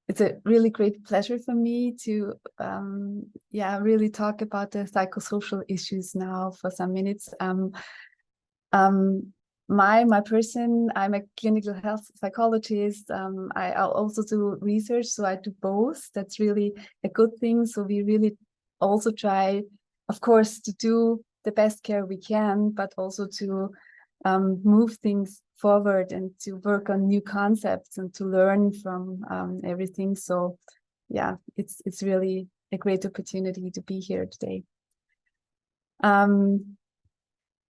It's a really great pleasure for me to really talk about the psychosocial issues now for some minutes. Um, my person, I'm a clinical health psychologist. I'll also do research, so I do both. That's really a good thing. So we really also try, of course, to do the best care we can, but also to move things forward and to work on new concepts and to learn from everything. So yeah, it's really a great opportunity to be here today.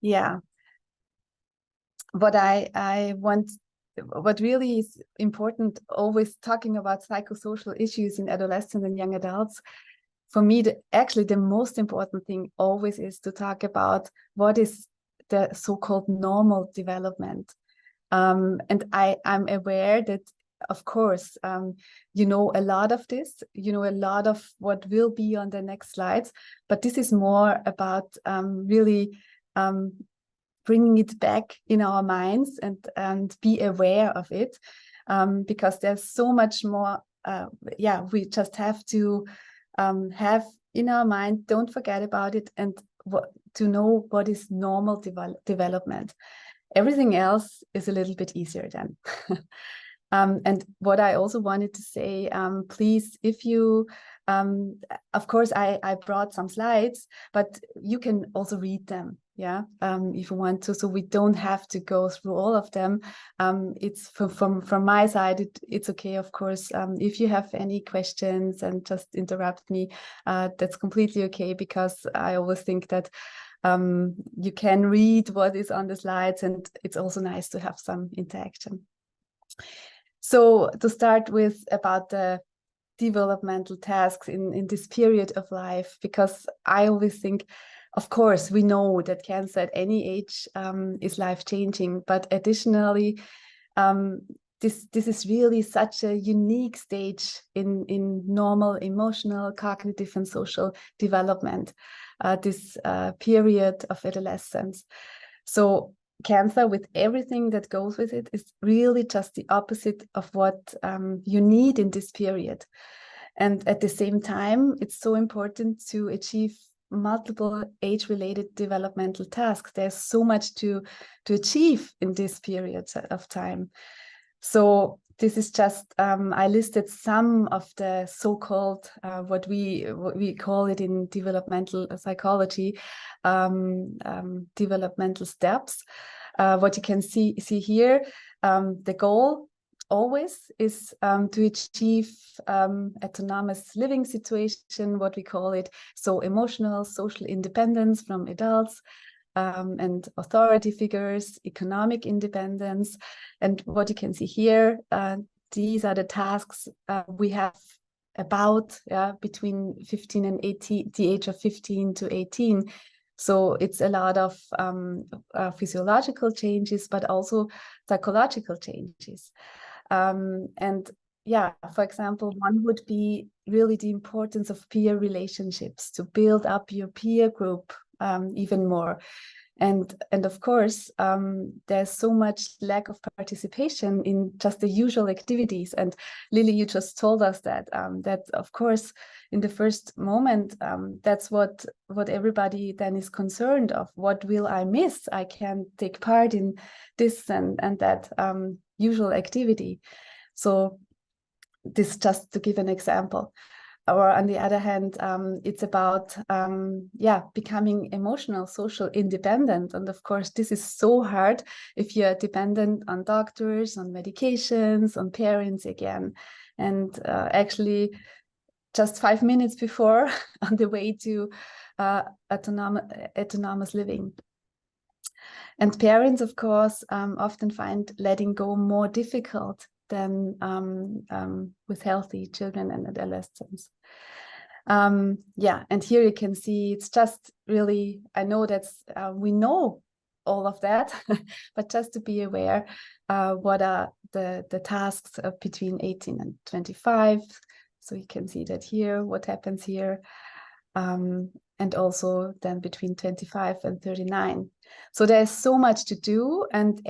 Yeah, what really is important, always talking about psychosocial issues in adolescents and young adults, for me, actually the most important thing always is to talk about what is the so-called normal development. And I'm aware that, of course, you know a lot of this, you know a lot of what will be on the next slides, but this is more about really bringing it back in our minds and be aware of it, because there's so much more. We just have to have in our mind, don't forget about it, and to know what is normal development. Everything else is a little bit easier then. And what I also wanted to say, please, if you, of course, I brought some slides, but you can also read them, yeah, if you want to. So we don't have to go through all of them. It's from my side, it's okay, of course. If you have any questions and just interrupt me, that's completely okay, because I always think that you can read what is on the slides, and it's also nice to have some interaction. So to start with about the developmental tasks in this period of life, because I always think, of course, we know that cancer at any age is life-changing, but additionally, this is really such a unique stage in normal emotional, cognitive, and social development, this period of adolescence. So cancer, with everything that goes with it, is really just the opposite of what you need in this period. And at the same time, it's so important to achieve multiple age-related developmental tasks. There's so much to achieve in this period of time. So this is just, I listed some of the so-called, what we call it in developmental psychology, developmental steps. What you can see here, the goal always is to achieve autonomous living situation, what we call it. So emotional, social independence from adults, and authority figures, economic independence. And what you can see here, these are the tasks we have about between 15 and 18, the age of 15 to 18. So it's a lot of physiological changes, but also psychological changes. And yeah, for example, one would be really the importance of peer relationships, to build up your peer group even more. And of course, there's so much lack of participation in just the usual activities. And Lily, you just told us that that of course, in the first moment, that's what everybody then is concerned of. What will I miss? I can't take part in this and that usual activity. So this, just to give an example. Or on the other hand, it's about becoming emotional, social independent. And of course, this is so hard if you're dependent on doctors, on medications, on parents again. And actually, just 5 minutes before, on the way to autonomous living. And parents, of course, often find letting go more difficult than with healthy children and adolescents. And here you can see, it's just really, I know that's, we know all of that, but just to be aware, what are the tasks of between 18 and 25. So you can see that here, what happens here. And also then between 25 and 39. So there's so much to do, and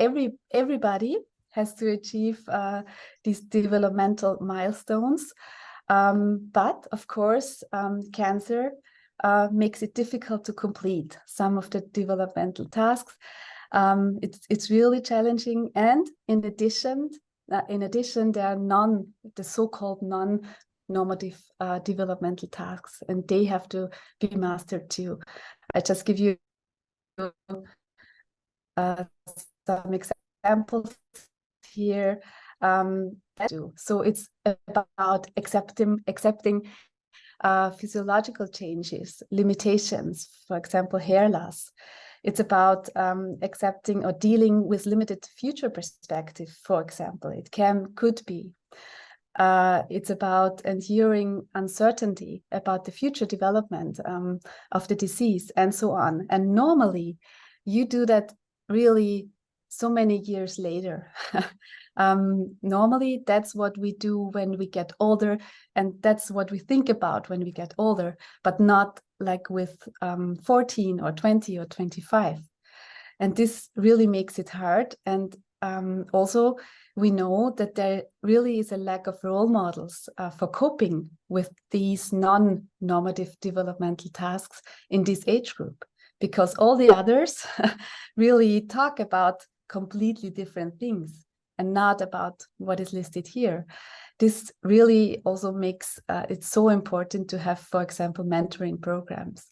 everybody has to achieve these developmental milestones. But of course, cancer makes it difficult to complete some of the developmental tasks. It's really challenging, and in addition, there are the so-called non-normative developmental tasks, and they have to be mastered too. I just give you some examples here. So it's about accepting physiological changes, limitations, for example, hair loss. It's about accepting or dealing with limited future perspective, for example. It could be. It's about enduring uncertainty about the future development of the disease and so on. And normally, you do that really so many years later. Normally, that's what we do when we get older, and that's what we think about when we get older, but not like with 14 or 20 or 25. And this really makes it hard. And also, we know that there really is a lack of role models for coping with these non-normative developmental tasks in this age group, because all the others really talk about completely different things and not about what is listed here. This really also makes it so important to have, for example, mentoring programs,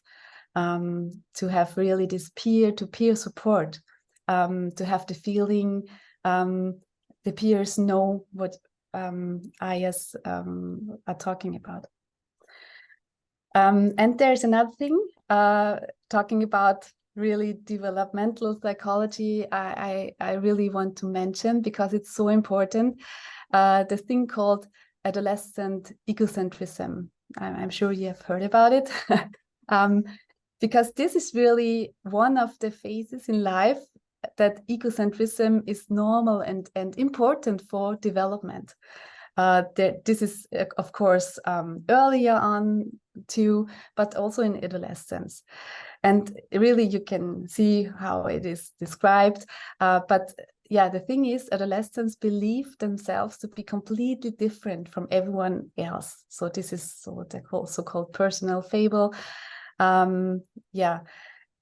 to have really this peer-to-peer support, to have the feeling the peers know what IS are talking about. And there's another thing, talking about really developmental psychology, I really want to mention, because it's so important, the thing called adolescent egocentrism. I'm sure you have heard about it. Because this is really one of the phases in life that egocentrism is normal and important for development. This is, of course, earlier on too, but also in adolescence. And really, you can see how it is described. But yeah, the thing is, adolescents believe themselves to be completely different from everyone else. So this is the so-called personal fable. Yeah.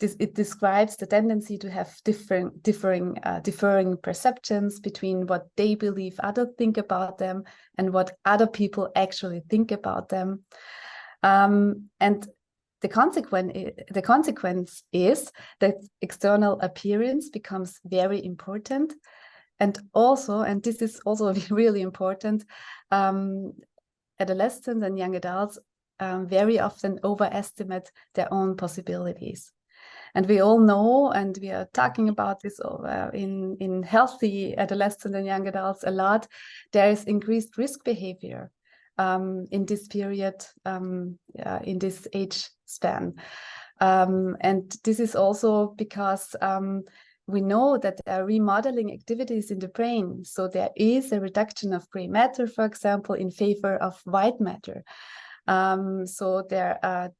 It describes the tendency to have differing perceptions between what they believe others think about them and what other people actually think about them. And the consequence is that external appearance becomes very important. And also, and this is also really important, adolescents and young adults very often overestimate their own possibilities. And we all know, and we are talking about this in healthy adolescents and young adults a lot, there is increased risk behavior in this period, in this age span. And this is also because we know that there are remodeling activities in the brain. So there is a reduction of gray matter, for example, in favor of white matter. So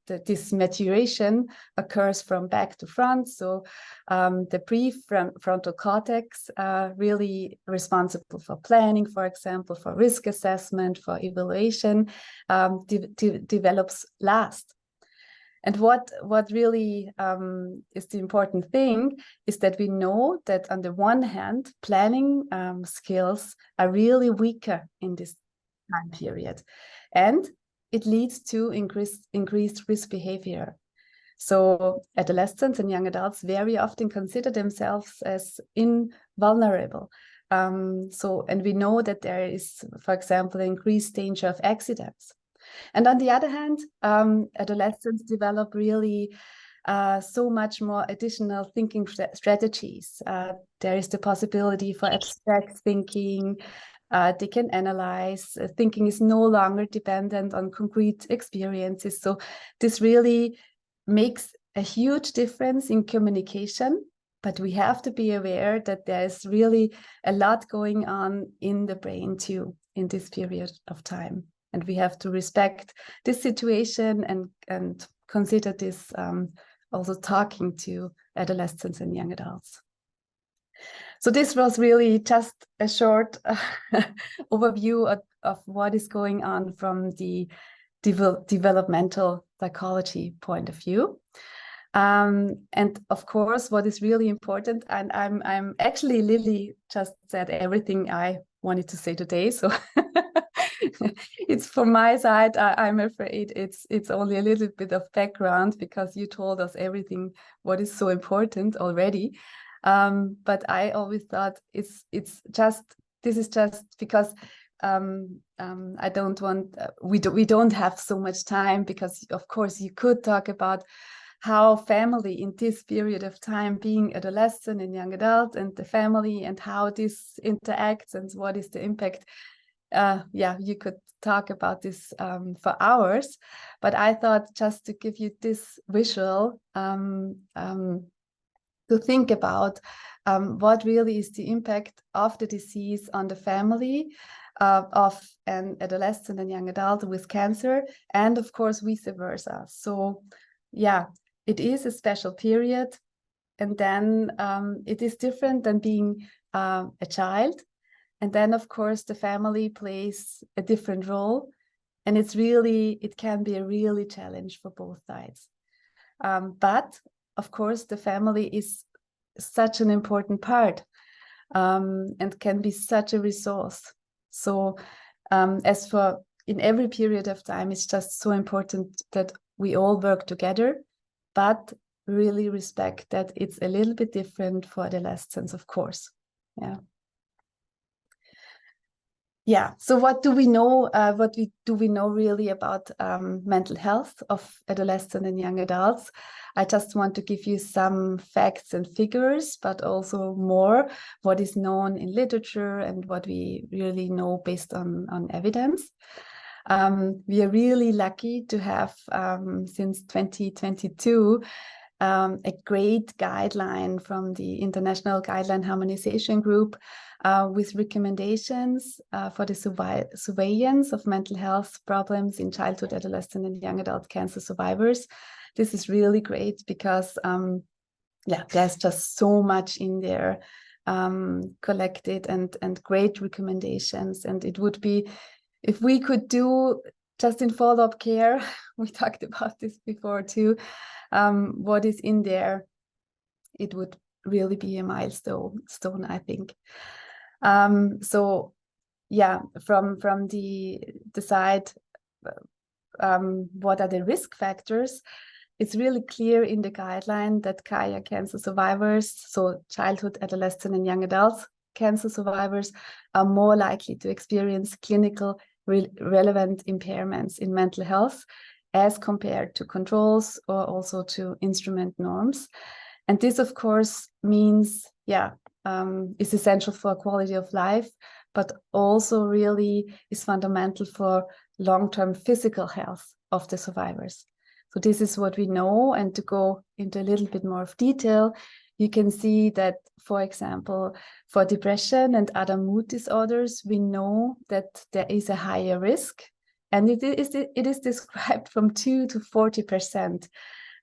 this maturation occurs from back to front. So the prefrontal cortex really responsible for planning, for example, for risk assessment, for evaluation, develops last. And what really is the important thing is that we know that on the one hand, planning skills are really weaker in this time period. And it leads to increased risk behavior. So adolescents and young adults very often consider themselves as invulnerable. And we know that there is, for example, increased danger of accidents. And on the other hand, adolescents develop really so much more additional thinking strategies. There is the possibility for abstract thinking. They can analyze. Thinking is no longer dependent on concrete experiences. So this really makes a huge difference in communication. But we have to be aware that there's really a lot going on in the brain too in this period of time. And we have to respect this situation and consider this also talking to adolescents and young adults. So this was really just a short overview of what is going on from the developmental psychology point of view. And of course, what is really important, and I'm actually, Lily just said everything I wanted to say today. So it's from my side, I'm afraid it's only a little bit of background because you told us everything what is so important already. But I always thought this is just because I don't want, we don't have so much time, because of course you could talk about how family in this period of time, being adolescent and young adult, and the family, and how this interacts and what is the impact. Yeah, you could talk about this for hours, but I thought just to give you this visual to think about what really is the impact of the disease on the family of an adolescent and young adult with cancer, and of course vice versa. So yeah, it is a special period, and then it is different than being a child, and then of course the family plays a different role, and it can be a really challenge for both sides. But of course the family is such an important part and can be such a resource. So as for in every period of time, it's just so important that we all work together, but really respect that it's a little bit different for adolescents, of course. Yeah. So what do we know? Do we know really about mental health of adolescent and young adults? I just want to give you some facts and figures, but also more what is known in literature and what we really know based on evidence. We are really lucky to have since 2022 a great guideline from the International Guideline Harmonization Group with recommendations for the surveillance of mental health problems in childhood, adolescent, and young adult cancer survivors. This is really great because yeah, there's just so much in there collected and great recommendations. And it would be, if we could do just in follow-up care, we talked about this before too, what is in there, it would really be a milestone, I think. So yeah, from the side, what are the risk factors? It's really clear in the guideline that CAIA cancer survivors, so childhood, adolescent, and young adults cancer survivors, are more likely to experience clinical relevant impairments in mental health as compared to controls or also to instrument norms. And this, of course, means, yeah, is essential for quality of life, but also really is fundamental for long-term physical health of the survivors. So this is what we know. And to go into a little bit more of detail, you can see that, for example, for depression and other mood disorders, we know that there is a higher risk, and it is described from 2 to 40%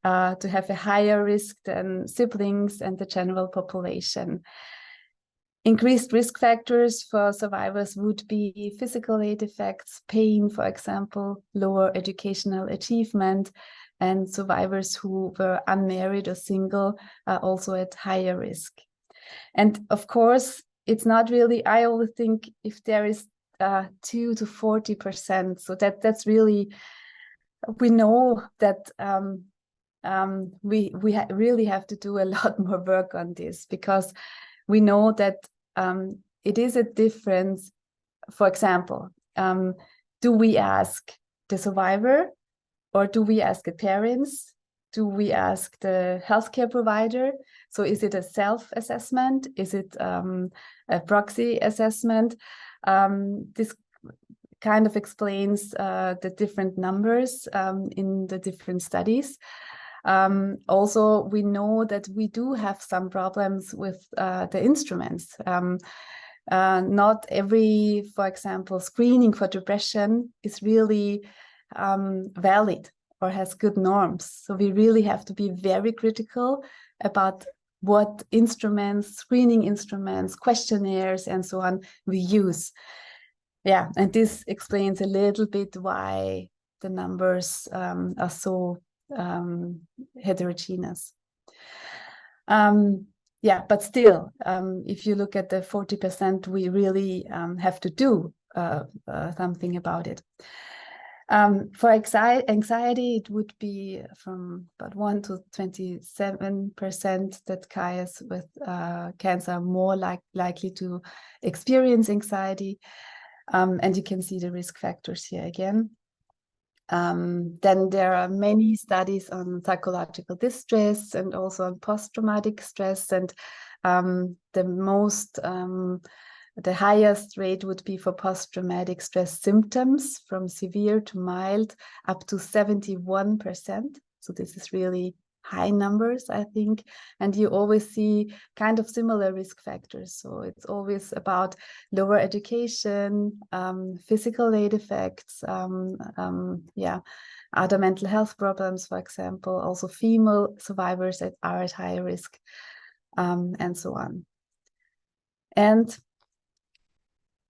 to have a higher risk than siblings and the general population. Increased risk factors for survivors would be physical aid effects, pain, for example, lower educational achievement, and survivors who were unmarried or single are also at higher risk. And of course, it's not really, I always think if there is 2 to 40%, so that's really, we know that we really have to do a lot more work on this, because we know that it is a difference. For example, do we ask the survivor, or do we ask the parents? Do we ask the healthcare provider? So is it a self-assessment? Is it a proxy assessment? This kind of explains the different numbers in the different studies. Also, we know that we do have some problems with the instruments. Not every, for example, screening for depression is really valid or has good norms. So we really have to be very critical about what instruments, screening instruments, questionnaires, and so on we use. Yeah, and this explains a little bit why the numbers are so heterogeneous. Yeah, but still, if you look at the 40%, we really have to do something about it. For anxiety, it would be from about 1 to 27% that guys with cancer are more likely to experience anxiety. And you can see the risk factors here again. Then there are many studies on psychological distress and also on post-traumatic stress. And the highest rate would be for post-traumatic stress symptoms from severe to mild, up to 71%. So this is really high numbers, I think. And you always see kind of similar risk factors. So it's always about lower education, physical aid effects, other mental health problems, for example, also female survivors that are at higher risk, and so on. And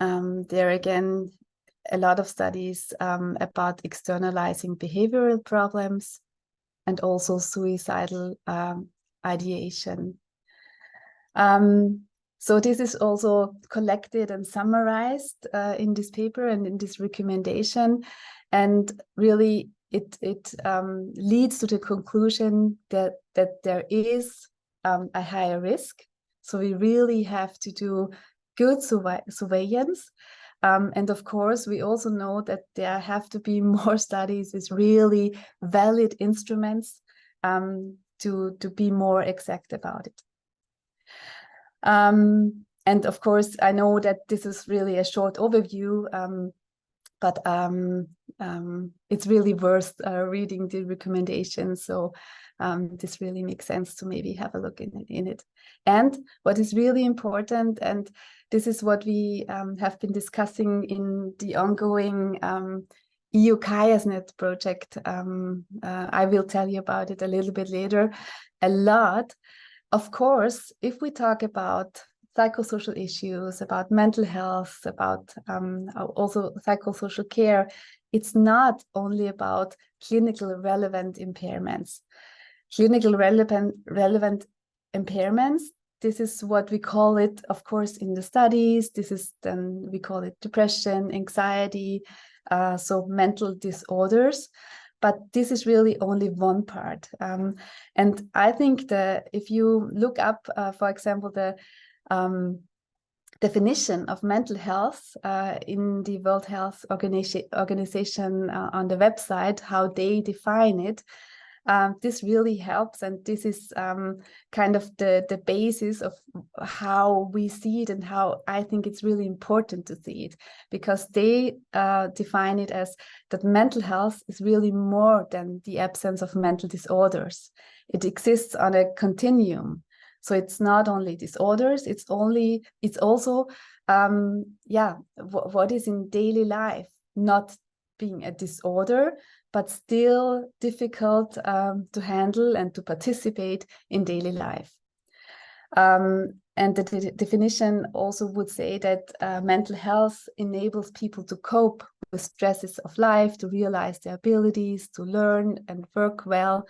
there again, a lot of studies about externalizing behavioral problems and also suicidal ideation. So this is also collected and summarized in this paper and in this recommendation. And really, it leads to the conclusion that there is a higher risk. So we really have to do good surveillance. And of course, we also know that there have to be more studies with really valid instruments to be more exact about it. And of course, I know that this is really a short overview, but it's really worth reading the recommendations. So this really makes sense to maybe have a look in it. And what is really important, and this is what we have been discussing in the ongoing EU CHIASNet project. I will tell you about it a little bit later, a lot. Of course, if we talk about psychosocial issues, about mental health, about also psychosocial care, it's not only about clinical relevant impairments. Clinical relevant impairments, this is what we call it, of course, in the studies. This is then, we call it depression, anxiety, so mental disorders. But this is really only one part. And I think that if you look up, for example, the definition of mental health in the World Health Organization on the website, how they define it, this really helps, and this is kind of the basis of how we see it and how I think it's really important to see it, because they define it as that mental health is really more than the absence of mental disorders. It exists on a continuum. So it's not only disorders, it's also what is in daily life, not being a disorder, but still difficult to handle and to participate in daily life. And the definition also would say that mental health enables people to cope with stresses of life, to realize their abilities, to learn and work well,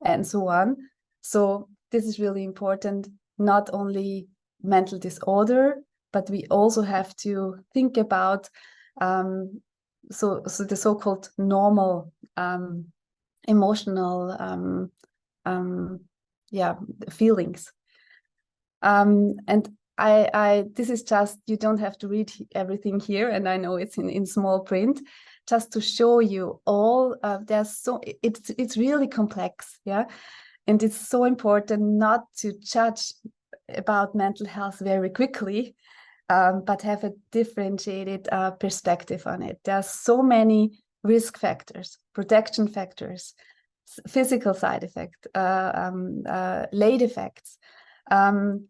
and so on. So this is really important, not only mental disorder, but we also have to think about so the so-called normal emotional feelings. And I this is just, you don't have to read everything here, and I know it's in small print, just to show you all. It's really complex, yeah, and it's so important not to judge about mental health very quickly, but have a differentiated perspective on it. There are so many risk factors, protection factors, physical side effects, late effects,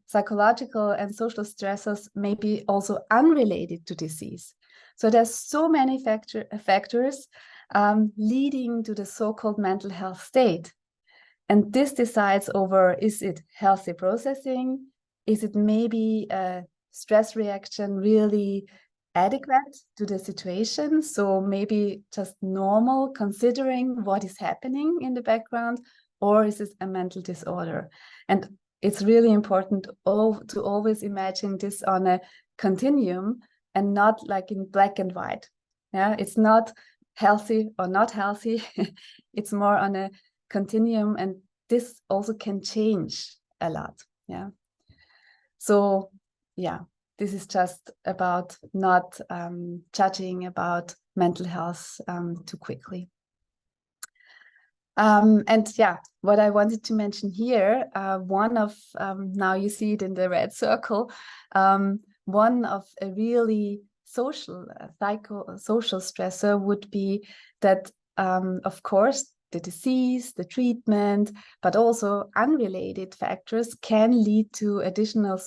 psychological and social stressors may be also unrelated to disease. So there's so many factors leading to the so-called mental health state. And this decides over, is it healthy processing? Is it maybe a stress reaction really adequate to the situation? So maybe just normal considering what is happening in the background, or is it a mental disorder? And it's really important to always imagine this on a continuum and not like in black and white. Yeah, it's not healthy or not healthy. It's more on a continuum, and this also can change a lot. Yeah. So yeah, this is just about not judging about mental health too quickly. And yeah, what I wanted to mention here, one of, now you see it in the red circle, one of a really social, psychosocial stressor would be that, of course, the disease, the treatment, but also unrelated factors can lead to additional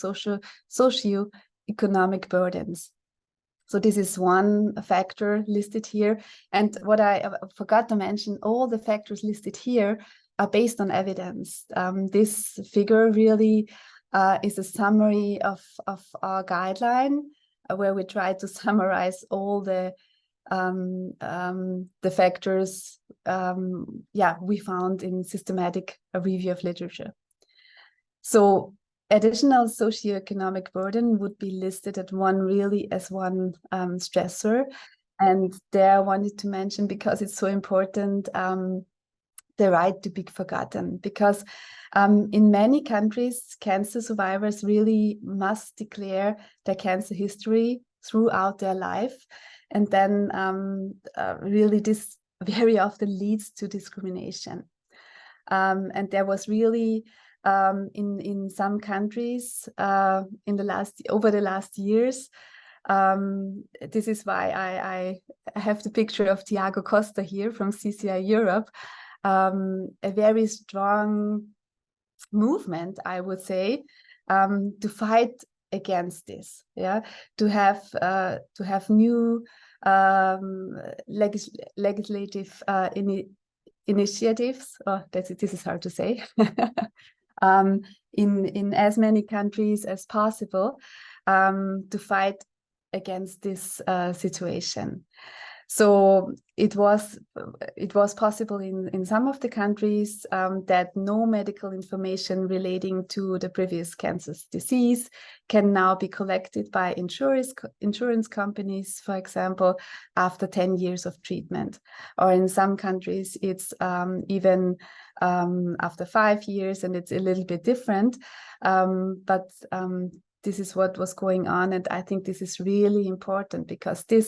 socio-economic burdens. So this is one factor listed here. And what I forgot to mention, all the factors listed here are based on evidence. This figure really is a summary of our guideline, where we try to summarize all the factors we found in systematic review of literature. So additional socioeconomic burden would be listed as one stressor. And there I wanted to mention, because it's so important, the right to be forgotten. Because in many countries, cancer survivors really must declare their cancer history throughout their life. And then really this very often leads to discrimination. And there was really in some countries over the last years. This is why I have the picture of Tiago Costa here from CCI Europe. A very strong movement, I would say, to fight against this. Yeah, to have new legislative initiatives. Oh, this is hard to say. In as many countries as possible, to fight against this situation. So it was possible in some of the countries that no medical information relating to the previous cancer disease can now be collected by insurance companies, for example, after 10 years of treatment. Or in some countries, it's even after 5 years, and it's a little bit different. But this is what was going on, and I think this is really important, because the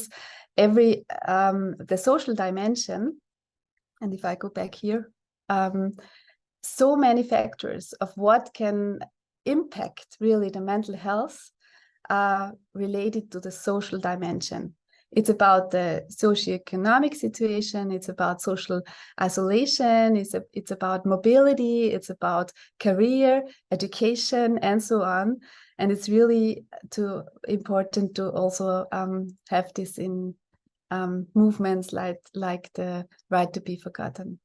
social dimension, and if I go back here, so many factors of what can impact really the mental health are related to the social dimension. It's about the socioeconomic situation, it's about social isolation, it's about mobility, it's about career, education, and so on. And it's really important to also have this in movements like the right to be forgotten.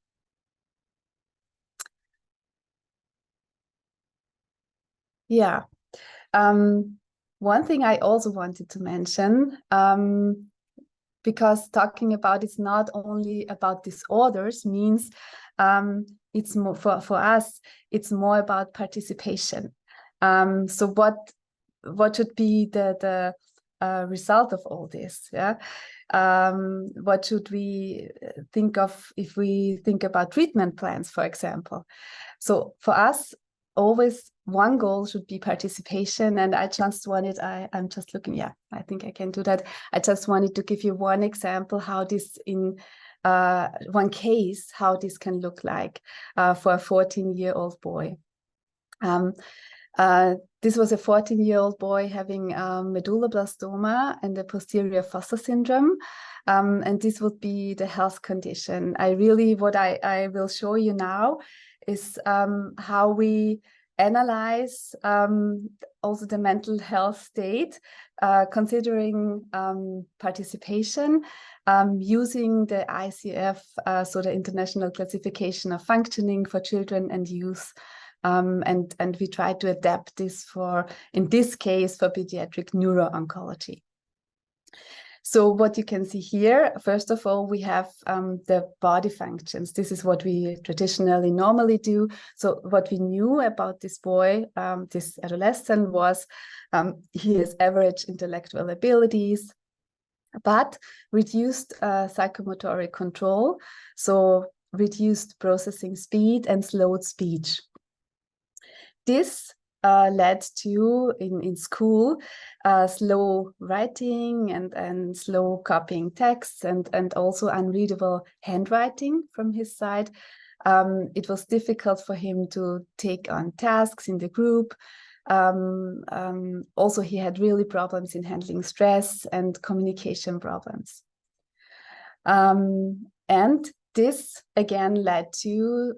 Yeah. One thing I also wanted to mention, because talking about it's not only about disorders, means it's more for us, it's more about participation. So what should be the result of all this? Yeah. What should we think of if we think about treatment plans, for example? So for us, always one goal should be participation. And I just wanted, I'm just looking, yeah, I think I can do that. I just wanted to give you one example how this in one case, how this can look like for a 14-year-old boy. This was a 14-year-old boy having medulloblastoma and the posterior fossa syndrome. And this would be the health condition. What I will show you now is how we analyze also the mental health state, considering participation, using the ICF, so the International Classification of Functioning for Children and Youth. And we try to adapt this for, in this case, for pediatric neuro-oncology. So what you can see here, first of all, we have the body functions. This is what we traditionally normally do. So what we knew about this boy, this adolescent, was he has average intellectual abilities, but reduced psychomotoric control, so reduced processing speed and slowed speech. This led to, in school, slow writing and slow copying texts and also unreadable handwriting from his side. It was difficult for him to take on tasks in the group. Also, he had really problems in handling stress and communication problems. And this again led to,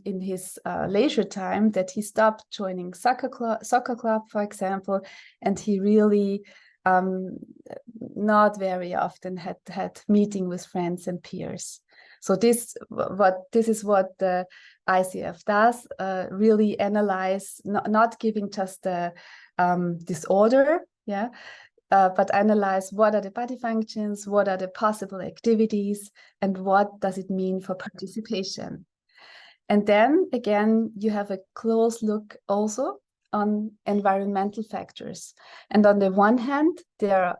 in his leisure time, that he stopped joining soccer club, for example, and he really not very often had meeting with friends and peers. So this is what the ICF does, really analyze, not giving just the disorder, yeah, but analyze what are the body functions, what are the possible activities, and what does it mean for participation. And then again, you have a close look also on environmental factors. And on the one hand, there are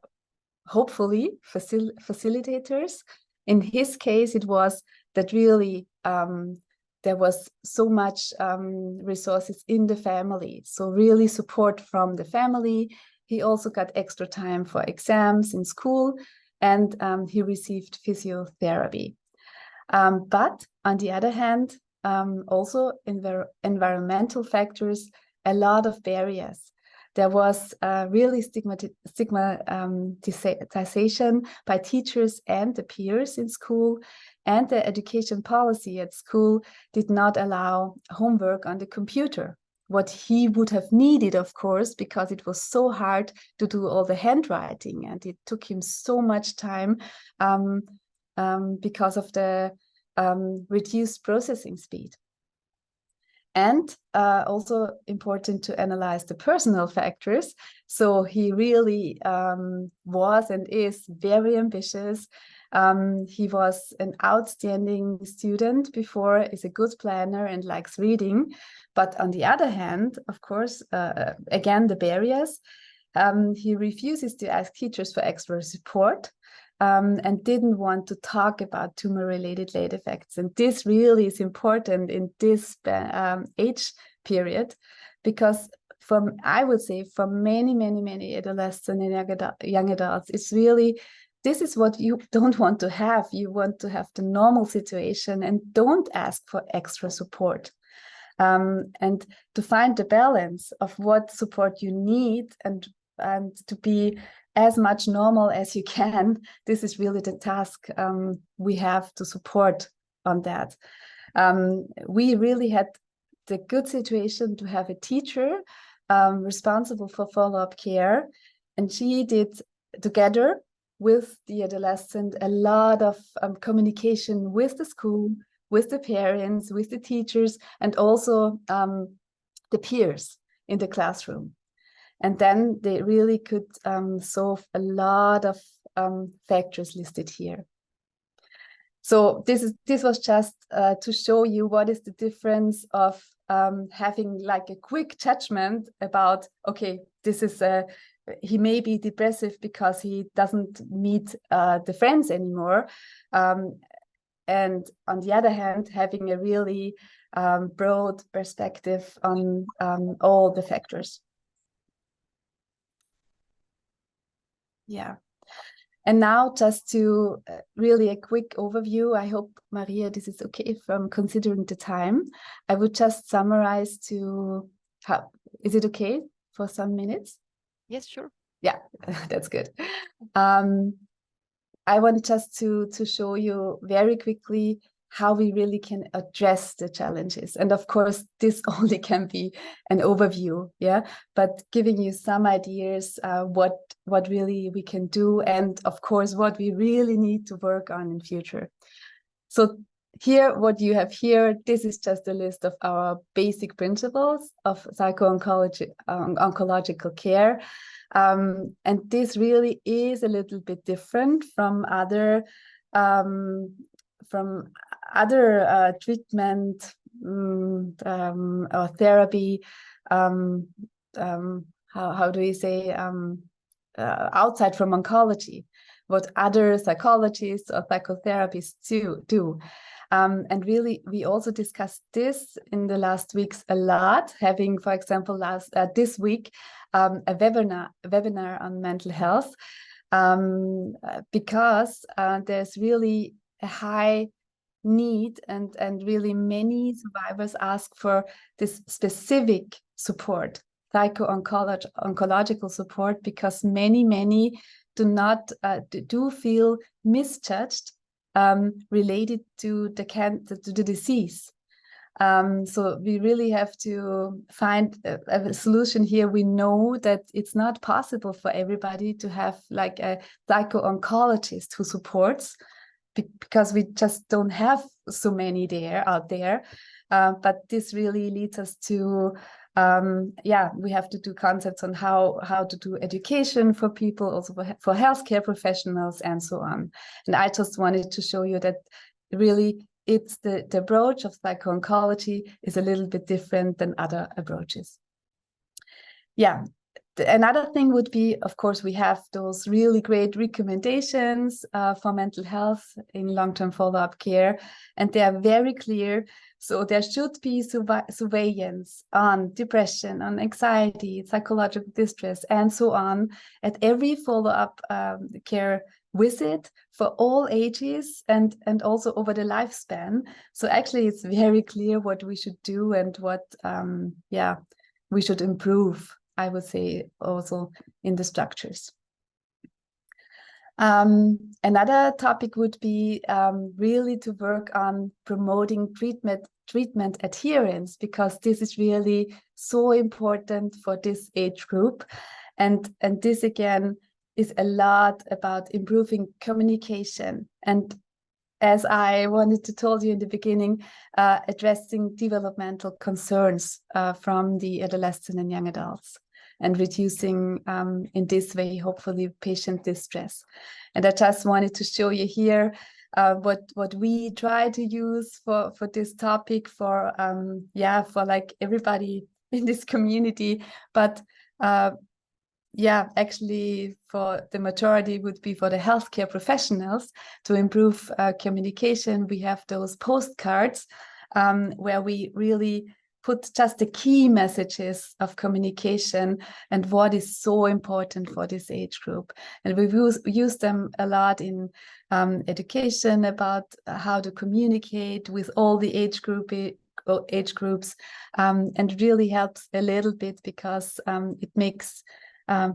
hopefully facilitators. In his case, it was that really there was so much resources in the family. So really support from the family. He also got extra time for exams in school, and he received physiotherapy. But on the other hand, also environmental factors, a lot of barriers. There was really stigmatization by teachers and the peers in school, and the education policy at school did not allow homework on the computer. What he would have needed, of course, because it was so hard to do all the handwriting, and it took him so much time because of the reduced processing speed. And also important to analyze the personal factors. So he really was and is very ambitious. He was an outstanding student before, is a good planner and likes reading. But on the other hand, of course, again, the barriers, he refuses to ask teachers for extra support. And didn't want to talk about tumor-related late effects. And this really is important in this age period, because I would say for many adolescents and young adults, it's really, this is what you don't want to have. You want to have the normal situation and don't ask for extra support. And to find the balance of what support you need and to be as much normal as you can, this is really the task we have to support on that. We really had the good situation to have a teacher responsible for follow-up care, and she did, together with the adolescent, a lot of communication with the school, with the parents, with the teachers, and also the peers in the classroom. And then they really could solve a lot of factors listed here. So this was just to show you what is the difference of having like a quick judgment about, okay, this is he may be depressive because he doesn't meet the friends anymore. And on the other hand, having a really broad perspective on all the factors. Yeah. And now just to really a quick overview, I hope, Maria, this is okay from considering the time. I would just summarize to, is it okay for some minutes? Yes, sure. Yeah, that's good. I want just to show you very quickly how we really can address the challenges. And of course, this only can be an overview, yeah, but giving you some ideas what really we can do, and of course, what we really need to work on in future. So here, what you have here, this is just a list of our basic principles of oncological care. And this really is a little bit different from other treatment or therapy. How do we say outside from oncology? What other psychologists or psychotherapists do. And really, we also discussed this in the last weeks a lot, having, for example, this week, a webinar on mental health, because there's really a high need, and really many survivors ask for this specific support, oncological support, because many do feel misjudged related to the disease. So we really have to find a solution here. We know that it's not possible for everybody to have like a psycho-oncologist who supports, because we just don't have so many out there. But this really leads us to we have to do concepts on how to do education for people, also for healthcare professionals, and so on. And I just wanted to show you that really it's the approach of psycho-oncology is a little bit different than other approaches. Yeah. Another thing would be, of course, we have those really great recommendations for mental health in long-term follow-up care, and they are very clear. So there should be surveillance on depression, on anxiety, psychological distress, and so on at every follow-up care visit for all ages and also over the lifespan. So actually, it's very clear what we should do and what we should improve, I would say, also in the structures. Another topic would be really to work on promoting treatment adherence, because this is really so important for this age group. And this again is a lot about improving communication. And as I wanted to tell you in the beginning, addressing developmental concerns from the adolescent and young adults, and reducing in this way, hopefully, patient distress. And I just wanted to show you here what we try to use for this topic for like everybody in this community. But actually for the majority would be for the healthcare professionals to improve communication. We have those postcards where we really put just the key messages of communication and what is so important for this age group. And we use them a lot in education about how to communicate with all the age groups, and really helps a little bit, because it makes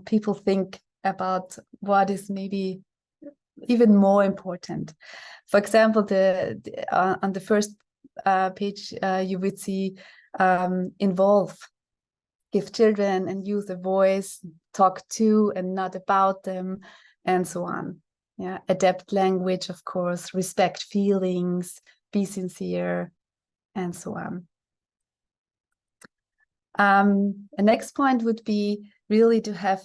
people think about what is maybe even more important. For example, on the first page, you would see involve, give children and youth a voice, talk to and not about them, and so on. Yeah, adapt language, of course, respect feelings, be sincere, and so on. The next point would be really to have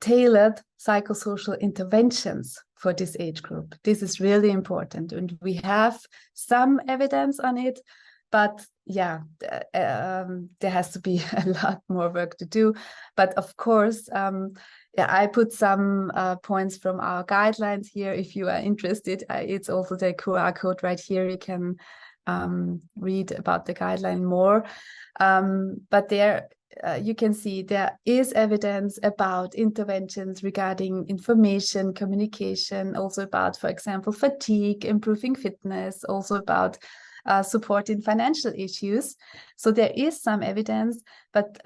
tailored psychosocial interventions for this age group. This is really important, and we have some evidence on it, but there has to be a lot more work to do. But of course, I put some points from our guidelines here. If you are interested, it's also the QR code right here. You can read about the guideline more. But there you can see there is evidence about interventions regarding information, communication, also about, for example, fatigue, improving fitness, also about support in financial issues. So there is some evidence, but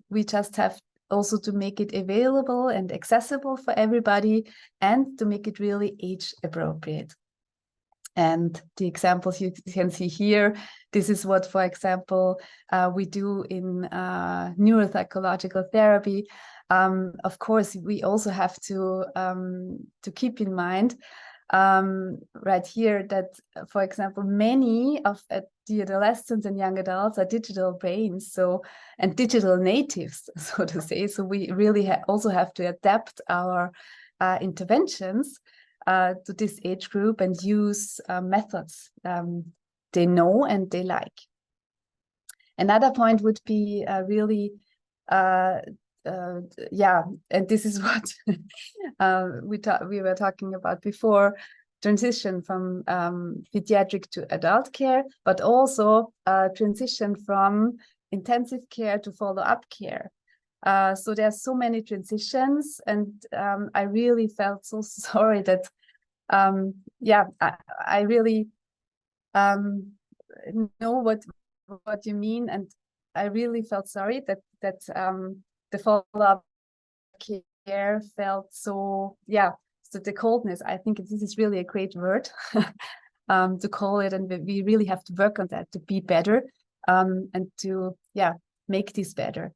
we just have also to make it available and accessible for everybody, and to make it really age appropriate. And the examples you can see here, this is what, for example, we do in neuropsychological therapy. Of course, we also have to keep in mind right here that, for example, many of the adolescents and young adults are digital brains, and digital natives, so to say. So we really also have to adapt our interventions to this age group and use methods they know and they like. Another point would be really, yeah, and this is what we were talking about before, transition from pediatric to adult care, but also transition from intensive care to follow-up care. So there's so many transitions, and I really felt so sorry that, yeah, I really know what you mean, and I really felt sorry that the follow-up care felt so, yeah, so the coldness. I think this is really a great word to call it, and we really have to work on that to be better, and to, yeah, make this better.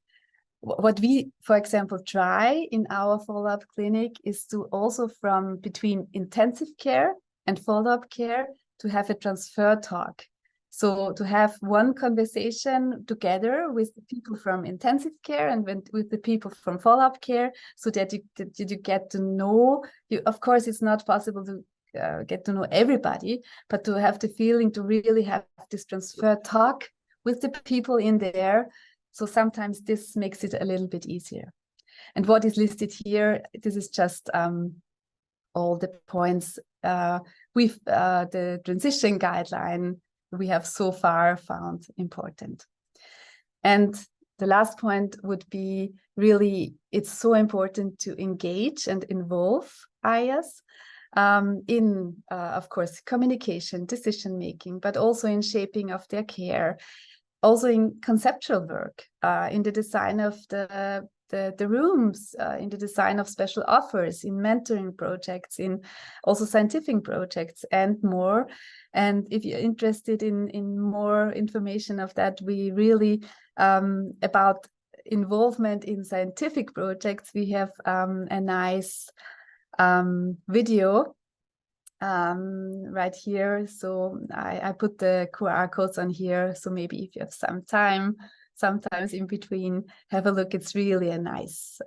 What we, for example, try in our follow-up clinic is to also, from between intensive care and follow-up care, to have a transfer talk. So to have one conversation together with the people from intensive care and with the people from follow-up care, so that you get to know, of course, it's not possible to get to know everybody, but to have the feeling to really have this transfer talk with the people in there. So sometimes this makes it a little bit easier. And what is listed here, this is just all the points with the transition guideline we have so far found important. And the last point would be, really, it's so important to engage and involve IAs in, of course, communication, decision-making, but also in shaping of their care, also in conceptual work, in the design of the rooms, in the design of special offers, in mentoring projects, in also scientific projects, and more. And if you're interested in more information of that, we really, about involvement in scientific projects, we have a nice video right here. So I put the QR codes on here, so maybe if you have some time, sometimes in between, have a look. It's really a nice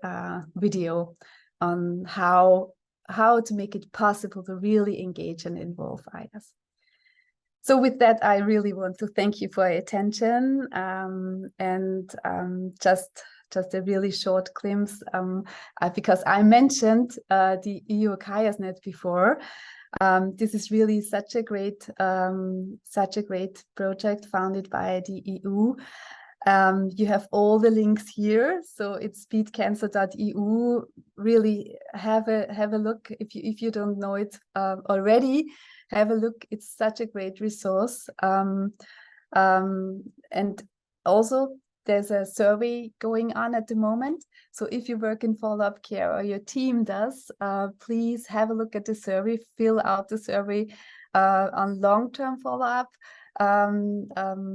video on how to make it possible to really engage and involve IAs. So with that, I really want to thank you for your attention, and just a really short glimpse, because I mentioned the EU CHIASNet before. This is really such a great project founded by the EU. You have all the links here, so it's speedcancer.eu. Really have a look if you don't know it already. Have a look. It's such a great resource. And also, there's a survey going on at the moment. So if you work in follow-up care, or your team does, please have a look at the survey, fill out the survey on long-term follow-up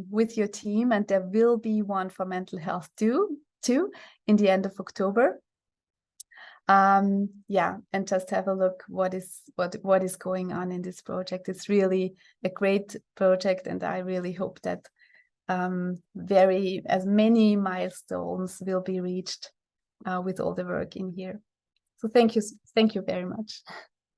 with your team. And there will be one for mental health too in the end of October. Yeah, and just have a look what is going on in this project. It's really a great project, and I really hope that as many milestones will be reached with all the work in here. So thank you very much.